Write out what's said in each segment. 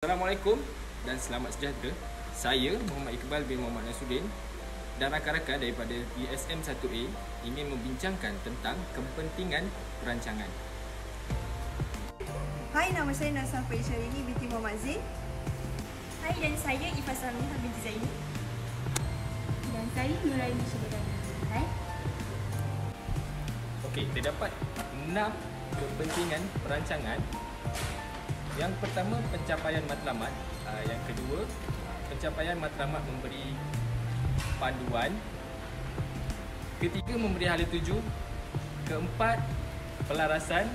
Assalamualaikum dan selamat sejahtera. Saya Muhammad Iqbal bin Muhammad Nasruddin dan rakan-rakan daripada ESM 1A ingin membincangkan tentang kepentingan perancangan. Hai, nama saya Nasrah Faisharini binti Muhammad Zain. Hai, dan saya Ifah Samiha binti Zaini. Dan saya Nuraini Syedani. Hai. Okey, terdapat 6 kepentingan perancangan. Yang pertama, pencapaian matlamat. Yang kedua, pencapaian matlamat memberi panduan. Ketiga, memberi hala tuju. Keempat, pelarasan.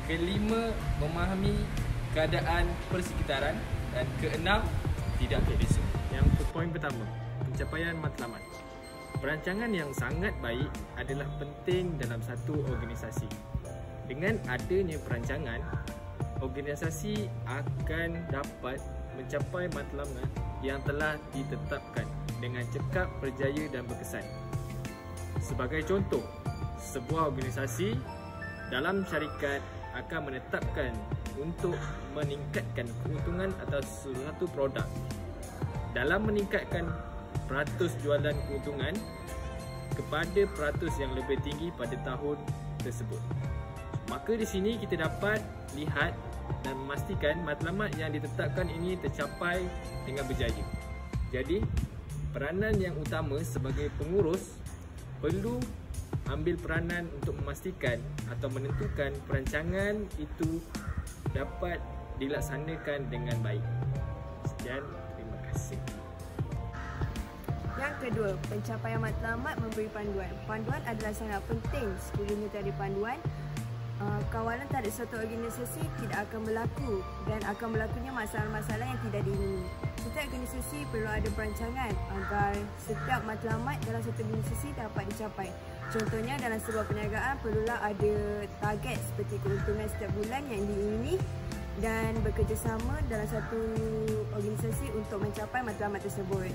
Kelima, memahami keadaan persekitaran. Dan keenam, tidak berbeza. Yang poin pertama, pencapaian matlamat. Perancangan yang sangat baik adalah penting dalam satu organisasi. Dengan adanya perancangan, organisasi akan dapat mencapai matlamat yang telah ditetapkan dengan cekap, berjaya dan berkesan. Sebagai contoh, sebuah organisasi dalam syarikat akan menetapkan untuk meningkatkan keuntungan atas suatu produk. Dalam meningkatkan peratus jualan keuntungan kepada peratus yang lebih tinggi pada tahun tersebut. Maka di sini kita dapat lihat dan memastikan matlamat yang ditetapkan ini tercapai dengan berjaya. Jadi, peranan yang utama sebagai pengurus perlu ambil peranan untuk memastikan atau menentukan perancangan itu dapat dilaksanakan dengan baik. Sekian, terima kasih. Yang kedua, pencapaian matlamat memberi panduan. Panduan adalah sangat penting. Sekiranya tiada panduan, kawalan terhadap suatu organisasi tidak akan berlaku dan akan berlakunya masalah-masalah yang tidak diingini. Setiap organisasi perlu ada perancangan agar setiap matlamat dalam satu organisasi dapat dicapai. Contohnya, dalam sebuah perniagaan perlulah ada target seperti keuntungan setiap bulan yang diingini dan bekerjasama dalam satu organisasi untuk mencapai matlamat tersebut.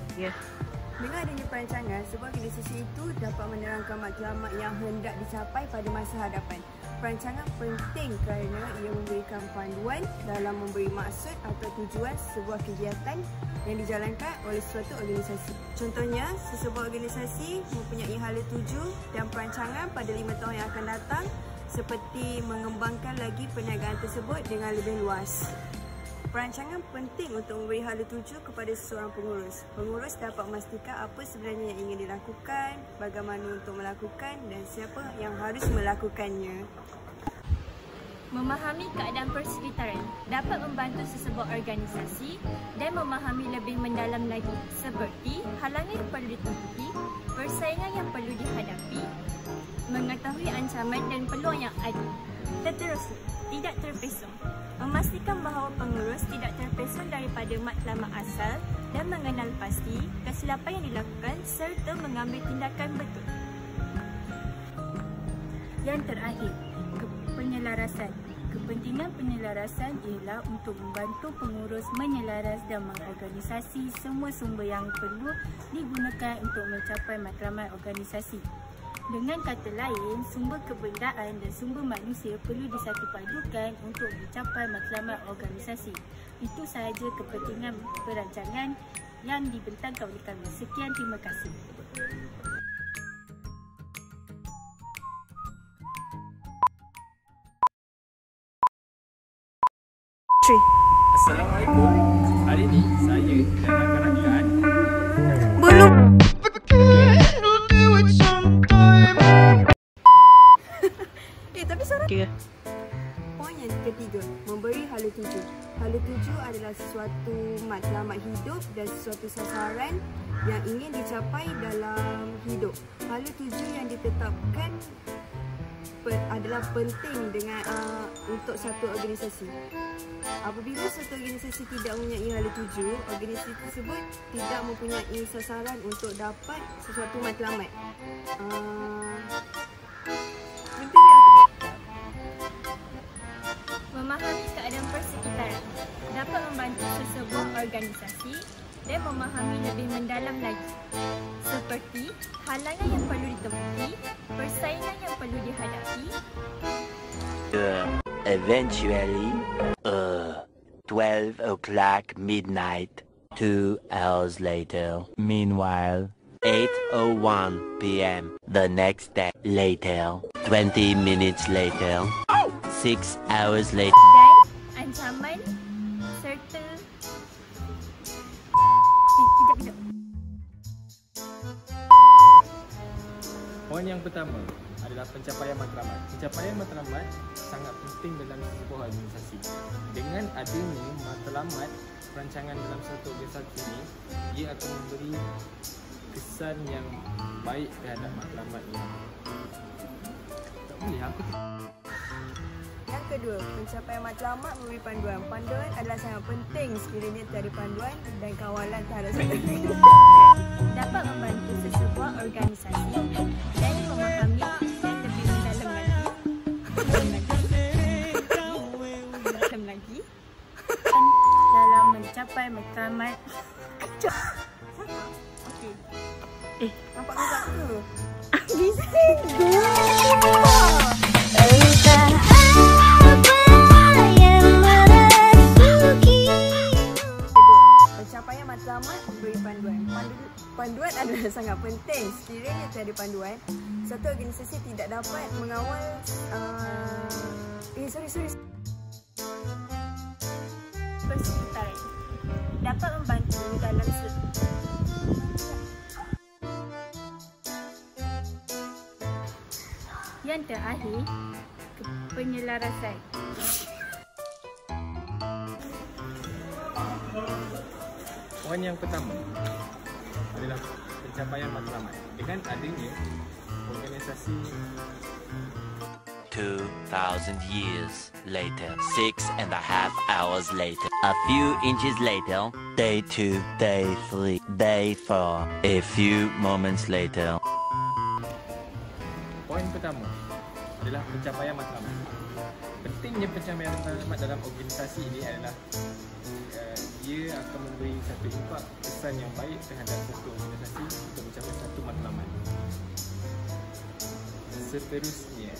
Dengan adanya perancangan, sebuah organisasi itu dapat menerangkan matlamat yang hendak dicapai pada masa hadapan. Perancangan penting kerana ia memberikan panduan dalam memberi maksud atau tujuan sebuah kegiatan yang dijalankan oleh suatu organisasi. Contohnya, sesebuah organisasi mempunyai hala tuju dan perancangan pada 5 tahun yang akan datang seperti mengembangkan lagi perniagaan tersebut dengan lebih luas. Perancangan penting untuk memberi hala tuju kepada seseorang pengurus. Pengurus dapat memastikan apa sebenarnya yang ingin dilakukan, bagaimana untuk melakukan dan siapa yang harus melakukannya. Memahami keadaan persekitaran dapat membantu sesebuah organisasi dan memahami lebih mendalam lagi seperti halangan yang perlu ditempuhi, persaingan yang perlu dihadapi, mengetahui ancaman dan peluang yang ada. Seterusnya, tidak terpesong. Memastikan bahawa pengurus tidak terpesong daripada matlamat asal dan mengenal pasti kesilapan yang dilakukan serta mengambil tindakan betul. Yang terakhir, penyelarasan. Kepentingan penyelarasan ialah untuk membantu pengurus menyelaras dan mengorganisasi semua sumber yang perlu digunakan untuk mencapai matlamat organisasi. Dengan kata lain, sumber kebendaan dan sumber manusia perlu disatupadukan untuk mencapai matlamat organisasi. Itu sahaja kepentingan perancangan yang dibentangkan oleh kami. Sekian, terima kasih. Assalamualaikum. Hari ini saya dan rakan-rakan Tapi seorang poin yang ketiga, memberi hala tuju. Hala tuju adalah sesuatu matlamat hidup dan sesuatu sasaran yang ingin dicapai dalam hidup. Hala tuju yang ditetapkan adalah penting dengan untuk satu organisasi. Apabila satu organisasi tidak mempunyai hala tuju, organisasi tersebut tidak mempunyai sasaran untuk dapat sesuatu matlamat. Memahami keadaan persekitaran dapat membantu sesebuah organisasi dan memahami lebih mendalam lagi seperti halangan yang perlu ditempuhi, persaingan yang perlu dihadapi, eventually 12 o'clock midnight. 2 hours later. Meanwhile, 8:01 p.m. the next day. Later. 20 minutes later. 6 hours later. Dan ancaman serta kejap. Poin yang pertama adalah pencapaian matlamat. Pencapaian matlamat sangat penting dalam sebuah organisasi. Dengan adanya matlamat perancangan dalam satu organisasi ini, ia akan memberi kesan yang baik terhadap matlamatnya. Tak boleh aku Yang kedua, pencapaian matlamat memberi panduan. Panduan adalah sangat penting sekiranya tiada panduan dan kawalan terhadap satu dapat membantu sesebuah organisasi dan memahami dan lebih mendalam lagi dalam mencapai matlamat. Nampak ke tak tu? Pencapaian matlamat memberi panduan. Panduan adalah sangat penting. Sekiranya tiada panduan, satu organisasi tidak dapat mengawal persekitaran. Dapat membantu dalam yang terakhir, penyelarasan. Poin yang pertama adalah pencapaian matlamat. Dengan adanya organisasi 2,000 years later. 6.5 hours later. A few inches later. Day 2, day 3, day 4. A few moments later. Poin pertama adalah pencapaian matlamat. Pentingnya pencapaian matlamat dalam organisasi ini adalah ia akan memberi satu impak kesan yang baik terhadap satu organisasi untuk mencapai satu matlamat. Seterusnya,